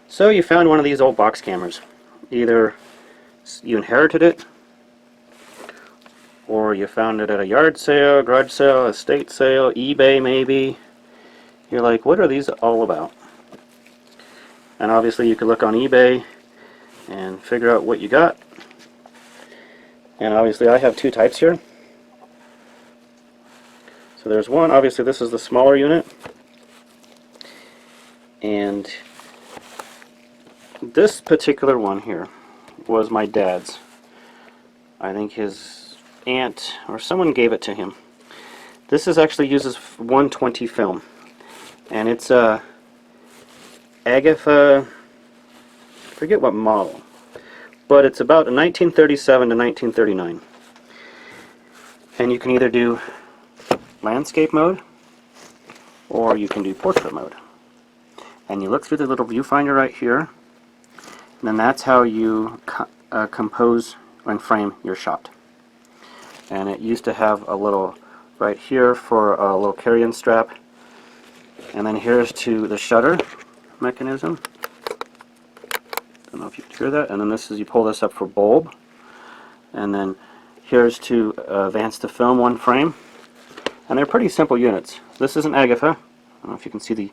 So you found one of these old box cameras. Either you inherited it, or you found it at a yard sale, garage sale, estate sale, eBay maybe. You're like, what are these all about? And obviously you could look on eBay and figure out what you got. And obviously I have two types here. So there's one, obviously this is the smaller unit. And this particular one here was my dad's. I think his aunt or someone gave it to him. This is actually uses 120 film. And it's a Agatha, forget what model, but it's about a 1937 to 1939. And you can either do landscape mode or you can do portrait mode. And you look through the little viewfinder right here, and then that's how you compose and frame your shot. And it used to have a little right here for a little carry-in strap, and then here's to the shutter mechanism. Don't know if you can hear that. And then this is, you pull this up for bulb, and then here's to advance the film one frame. And they're pretty simple units. This is an Agatha. I don't know if you can see the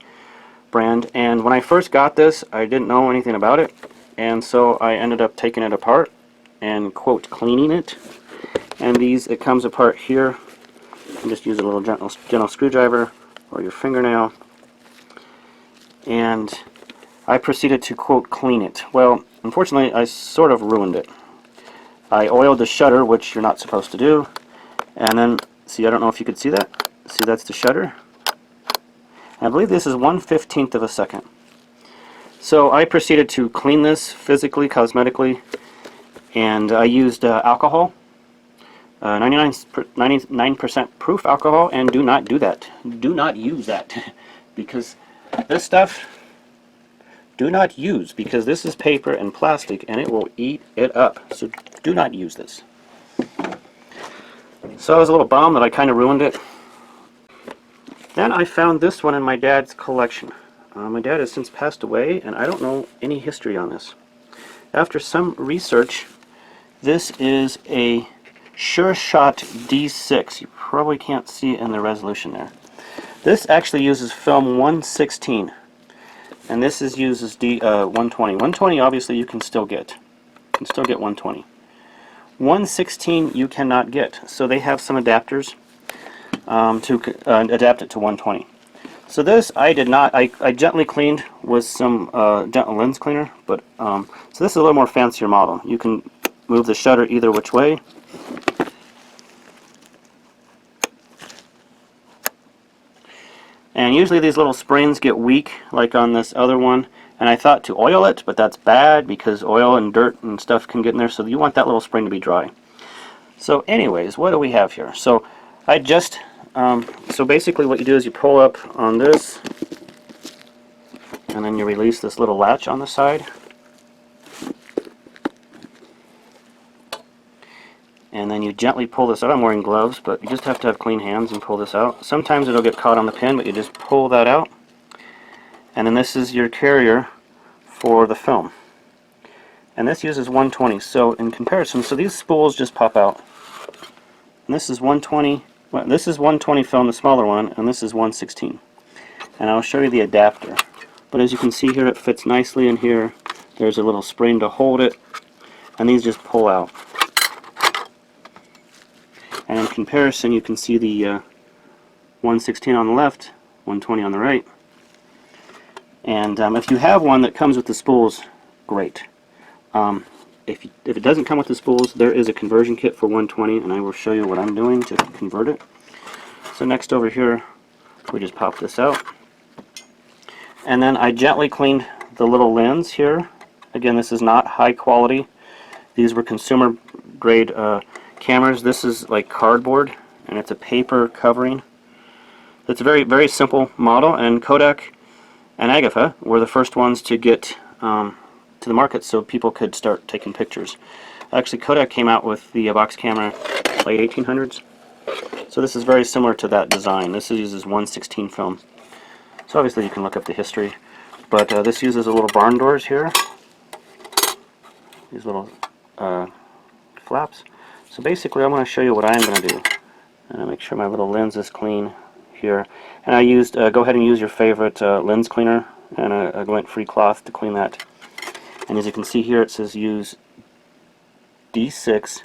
brand. And when I first got this, I didn't know anything about it, and so I ended up taking it apart and quote cleaning it. And these, it comes apart here. You can just use a little gentle screwdriver or your fingernail. And I proceeded to quote clean it. Well, unfortunately, I sort of ruined it. I oiled the shutter, which you're not supposed to do, and then see, I don't know if you could see that. See, that's the shutter. I believe this is 1/15 of a second. So I proceeded to clean this physically, cosmetically, and I used alcohol, 99% proof alcohol, and do not do that. Do not use that, because this stuff, do not use, because this is paper and plastic and it will eat it up. So do not use this. So I was a little bummed that I kind of ruined it. Then I found this one in my dad's collection. My dad has since passed away, and I don't know any history on this. After some research, this is a Sure Shot D-6. You probably can't see it in the resolution there. This actually uses film 1/16, and this is uses 120. 120 obviously you can still get. You can still get 120. 1/16 you cannot get, so they have some adapters to adapt it to 120. So this I did not. I gently cleaned with some gentle lens cleaner, but so this is a little more fancier model. You can move the shutter either which way. And usually these little springs get weak, like on this other one. And I thought to oil it, but that's bad because oil and dirt and stuff can get in there. So you want that little spring to be dry. So anyways, what do we have here? So I just, so basically what you do is you pull up on this, and then you release this little latch on the side. And then you gently pull this out. I'm wearing gloves, but you just have to have clean hands and pull this out. Sometimes it'll get caught on the pin, but you just pull that out. And then this is your carrier for the film. And this uses 120. So in comparison, so these spools just pop out. And this is 120. Well, this is 120 film, the smaller one, and this is 1/16. And I'll show you the adapter. But as you can see here, it fits nicely in here. There's a little spring to hold it, and these just pull out. And in comparison, you can see the 1/16 on the left, 120 on the right. And if you have one that comes with the spools, great. If it doesn't come with the spools, there is a conversion kit for 120, and I will show you what I'm doing to convert it. So next over here, we just pop this out. And then I gently cleaned the little lens here. Again, this is not high quality. These were consumer grade cameras. This is like cardboard, and it's a paper covering. It's a very, very simple model, and Kodak and Agatha were the first ones to get to the market so people could start taking pictures. Actually, Kodak came out with the box camera late 1800s. So this is very similar to that design. This uses 1/16 film. So obviously you can look up the history. But this uses a little barn doors here, these little flaps. So basically I'm going to show you what I'm going to do. And make sure my little lens is clean here. And I used, go ahead and use your favorite lens cleaner and a lint-free cloth to clean that. And as you can see here, it says use D6,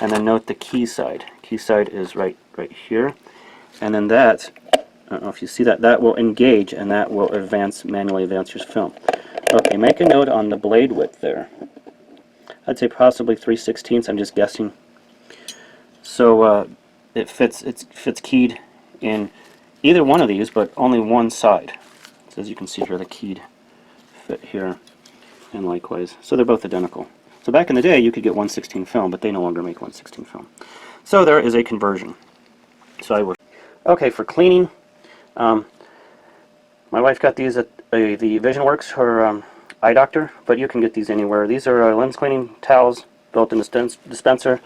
and then note the key side. Key side is right here. And then that, I don't know if you see that, that will engage and that will manually advance your film. Okay, make a note on the blade width there. I'd say possibly 3/16. I'm just guessing. So it fits keyed in either one of these, but only one side. So as you can see here, the keyed fit here, and likewise. So they're both identical. So back in the day, you could get 1/16 film, but they no longer make 1/16 film. So there is a conversion. So I would. Okay, for cleaning, my wife got these at the Vision Works, her eye doctor, but you can get these anywhere. These are lens cleaning towels, built-in dispenser,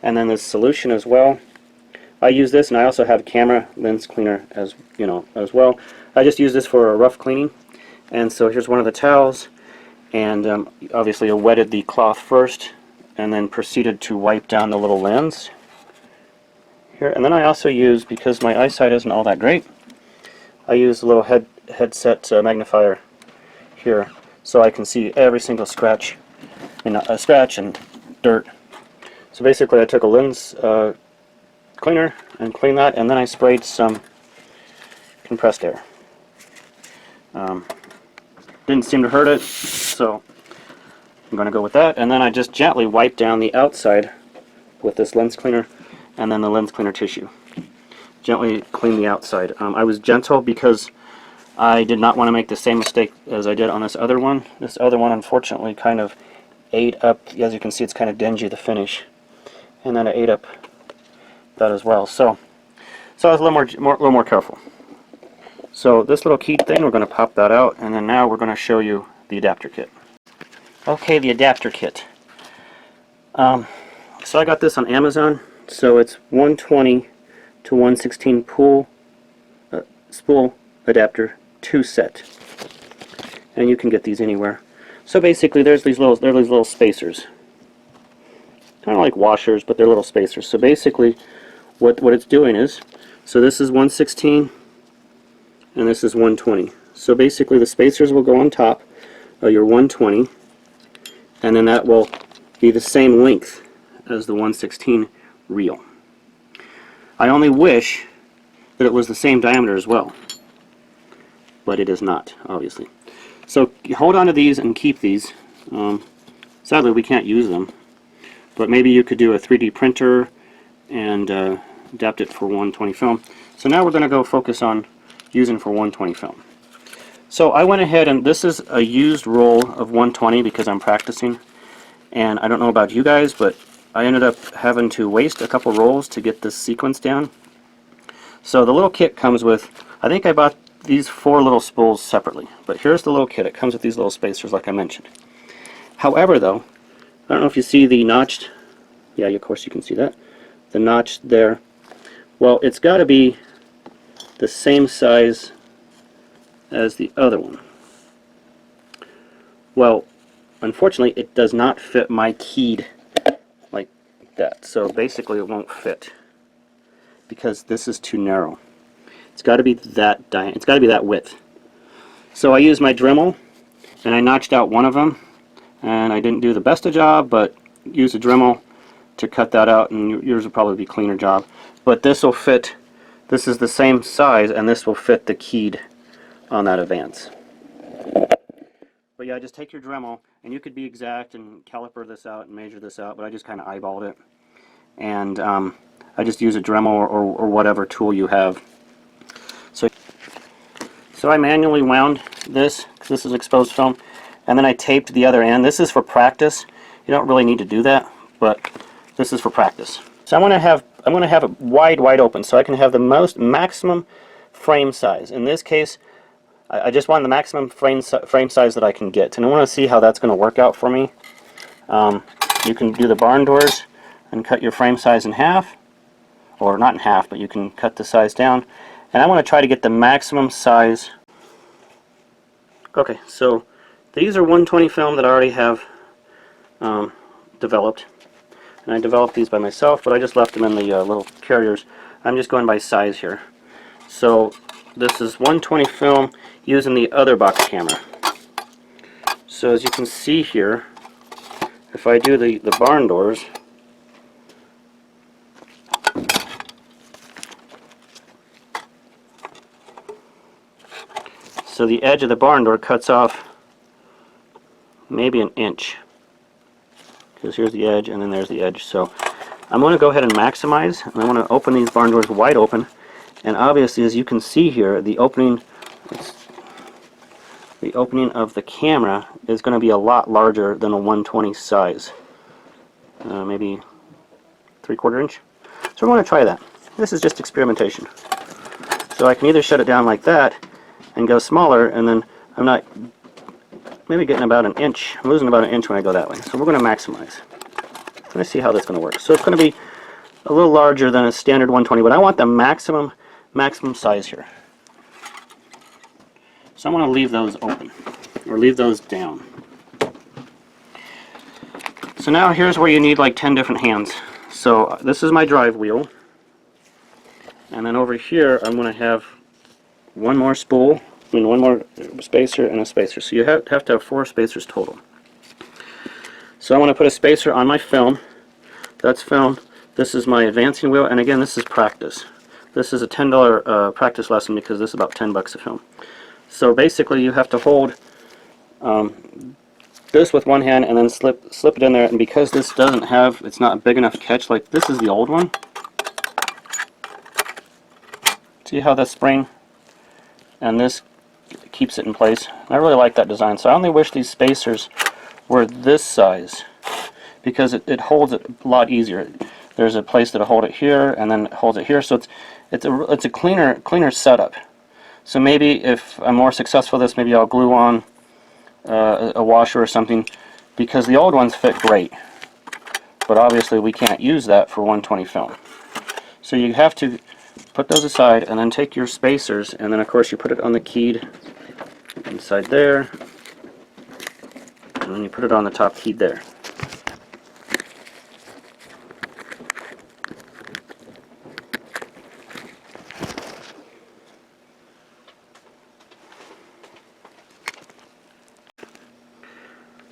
and then this solution as well. I use this, and I also have a camera lens cleaner as well. I just use this for a rough cleaning. And so here's one of the towels, and obviously I wetted the cloth first, and then proceeded to wipe down the little lens here. And then I also use, because my eyesight isn't all that great, I use a little headset magnifier here, so I can see every single scratch and dirt. So basically I took a lens cleaner and cleaned that, and then I sprayed some compressed air. Didn't seem to hurt it, so I'm going to go with that. And then I just gently wipe down the outside with this lens cleaner and then the lens cleaner tissue. Gently clean the outside. I was gentle because I did not want to make the same mistake as I did on this other one. This other one unfortunately kind of ate up, as you can see it's kind of dingy, the finish, and then it ate up that as well. So I was a little more careful. So this little keyed thing, we're going to pop that out, and then now we're going to show you the adapter kit. Okay, the adapter kit. So I got this on Amazon. So it's 120 to 116 spool adapter 2 set, and you can get these anywhere. So basically, there's these little spacers, kind of like washers, but they're little spacers. So basically, what it's doing is, so this is 116. And this is 120. So basically the spacers will go on top of your 120, and then that will be the same length as the 116 reel. I only wish that it was the same diameter as well, but it is not, obviously. So hold on to these and keep these. Sadly we can't use them, but maybe you could do a 3D printer and adapt it for 120 film. So now we're going to go focus on using for 120 film. So I went ahead, and this is a used roll of 120 because I'm practicing, and I don't know about you guys, but I ended up having to waste a couple rolls to get this sequence down. So the little kit comes with, I think I bought these 4 little spools separately, but here's the little kit. It comes with these little spacers like I mentioned. However though, I don't know if you see the notched, yeah, of course you can see that, the notch there. Well, it's got to be the same size as the other one. Well, unfortunately it does not fit my keyed like that. So basically it won't fit because this is too narrow. It's got to be that width. So I used my Dremel and I notched out one of them, and I didn't do the best of job, but used a Dremel to cut that out, and yours will probably be a cleaner job. But this will fit. This is the same size, and this will fit the keyed on that advance. But yeah, just take your Dremel, and you could be exact and caliper this out and measure this out, but I just kind of eyeballed it. And I just use a Dremel or whatever tool you have. So I manually wound this, because this is exposed film, and then I taped the other end. This is for practice. You don't really need to do that, but this is for practice. So I'm going to have it wide open, so I can have the maximum frame size. In this case, I just want the maximum frame size that I can get, and I want to see how that's going to work out for me. You can do the barn doors and cut your frame size in half, or not in half, but you can cut the size down. And I want to try to get the maximum size Okay, so these are 120 film that I already have developed. And I developed these by myself, but I just left them in the little carriers. I'm just going by size here. So this is 120 film using the other box camera. So as you can see here, if I do the barn doors, so the edge of the barn door cuts off maybe an inch. Because here's the edge and then there's the edge. So I'm going to go ahead and maximize, and I want to open these barn doors wide open. And obviously, as you can see here, the opening of the camera is going to be a lot larger than a 120 size. Maybe 3/4 inch. So we're going to try that. This is just experimentation. So I can either shut it down like that and go smaller, and then I'm not maybe getting about an inch. I'm losing about an inch when I go that way. So we're going to maximize. Let's see how that's going to work. So it's going to be a little larger than a standard 120, but I want the maximum size here. So I'm going to leave those open, or leave those down. So now here's where you need like 10 different hands. So this is my drive wheel, and then over here I'm going to have one more spool, one more spacer and a spacer. So you have to have 4 spacers total. So I want to put a spacer on my film. That's film. This is my advancing wheel, and again, this is practice. This is a $10 practice lesson because this is about 10 bucks a film. So basically, you have to hold this with one hand and then slip it in there. And because this doesn't have, it's not a big enough catch. Like this is the old one. See how that spring and this keeps it in place. I really like that design. So I only wish these spacers were this size, because it holds it a lot easier. There's a place that'll hold it here, and then it holds it here, so it's a cleaner setup. So maybe if I'm more successful with this, maybe I'll glue on a washer or something, because the old ones fit great. But obviously we can't use that for 120 film. So you have to put those aside, and then take your spacers, and then of course you put it on the keyed inside there, and then you put it on the top keyed there.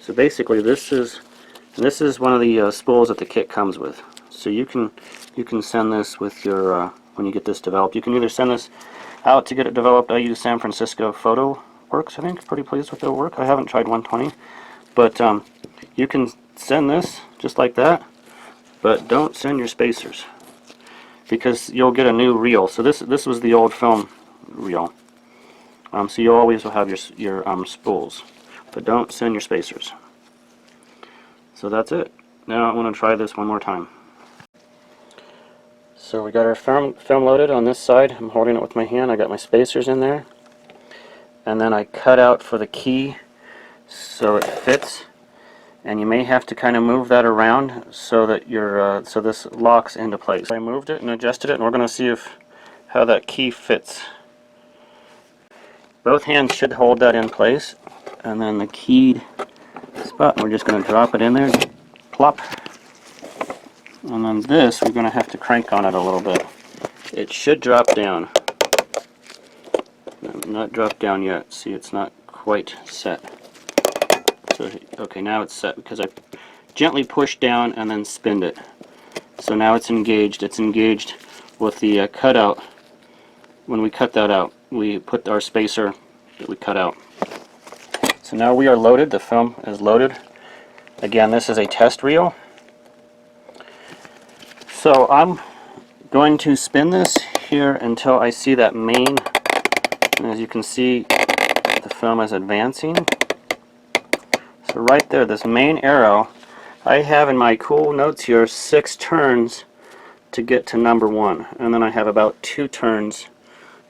So basically, this is one of the spools that the kit comes with. So you can send this with your when you get this developed. You can either send this out to get it developed. I use San Francisco Photo Works. I think pretty pleased with their work. I haven't tried 120, but you can send this just like that. But don't send your spacers, because you'll get a new reel. So this was the old film reel. So you always will have your spools. But don't send your spacers. So that's it. Now I want to try this one more time. So we got our film loaded on this side. I'm holding it with my hand. I got my spacers in there. And then I cut out for the key so it fits. And you may have to kind of move that around so that so this locks into place. I moved it and adjusted it, and we're going to see how that key fits. Both hands should hold that in place. And then the keyed spot, we're just going to drop it in there, plop. And then this, we're going to have to crank on it a little bit. It should drop down. Not drop down yet. See, it's not quite set. So, okay, now it's set because I gently pushed down and then spinned it. So now it's engaged. It's engaged with the cutout. When we cut that out, we put our spacer that we cut out. So now we are loaded. The film is loaded. Again, this is a test reel. So I'm going to spin this here until I see that main, and as you can see, the film is advancing. So right there, this main arrow, I have in my cool notes here 6 turns to get to number 1, and then I have about 2 turns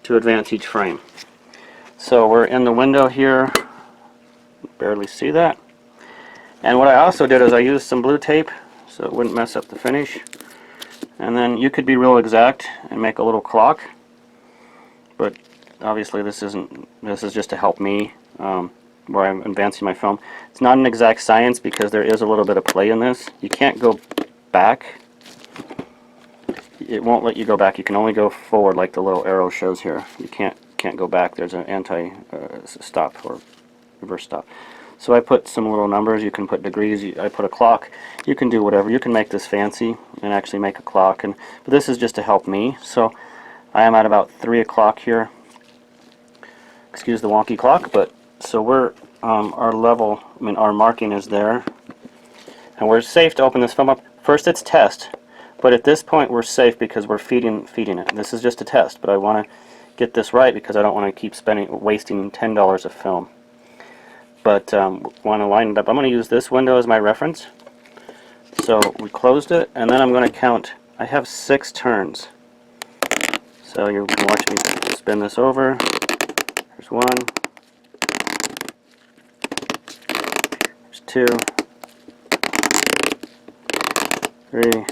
to advance each frame. So we're in the window here. Barely see that. And what I also did is I used some blue tape so it wouldn't mess up the finish. And then you could be real exact and make a little clock, but obviously this is just to help me. where I'm advancing my film. It's not an exact science because there is a little bit of play in this. You can't go back. It won't let you go back. You can only go forward like the little arrow shows here. You can't go back. There's an anti-stop or reverse stop. So I put some little numbers. You can put degrees. I put a clock. You can do whatever. You can make this fancy and actually make a clock. But this is just to help me. So I am at about 3 o'clock here. Excuse the wonky clock, but so we're our level. I mean, our marking is there, and we're safe to open this film up. First, it's test, but at this point we're safe because we're feeding it. This is just a test, but I want to get this right because I don't want to keep wasting $10 of film. But want to line it up. I'm going to use this window as my reference. So we closed it, and then I'm going to count. I have 6 turns. So you can watch me spin this over. There's 1. There's 2. 3.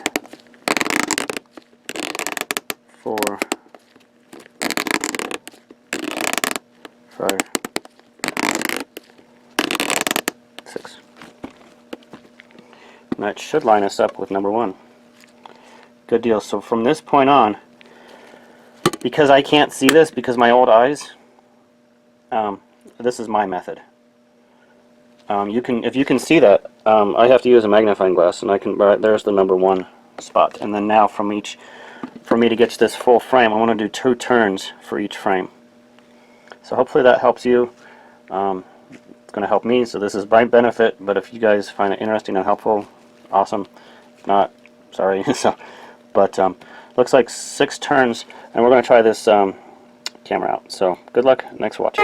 4. 5. 6. And that should line us up with number 1. Good deal. So from this point on, because I can't see this because my old eyes, this is my method. If you can see that, I have to use a magnifying glass, and I can. There's the number 1 spot. And then now for me to get to this full frame, I want to do 2 turns for each frame. So hopefully that helps you. It's going to help me, so this is my benefit, but if you guys find it interesting and helpful, awesome. If not, sorry. But looks like 6 turns, and we're going to try this camera out. So good luck, next watch.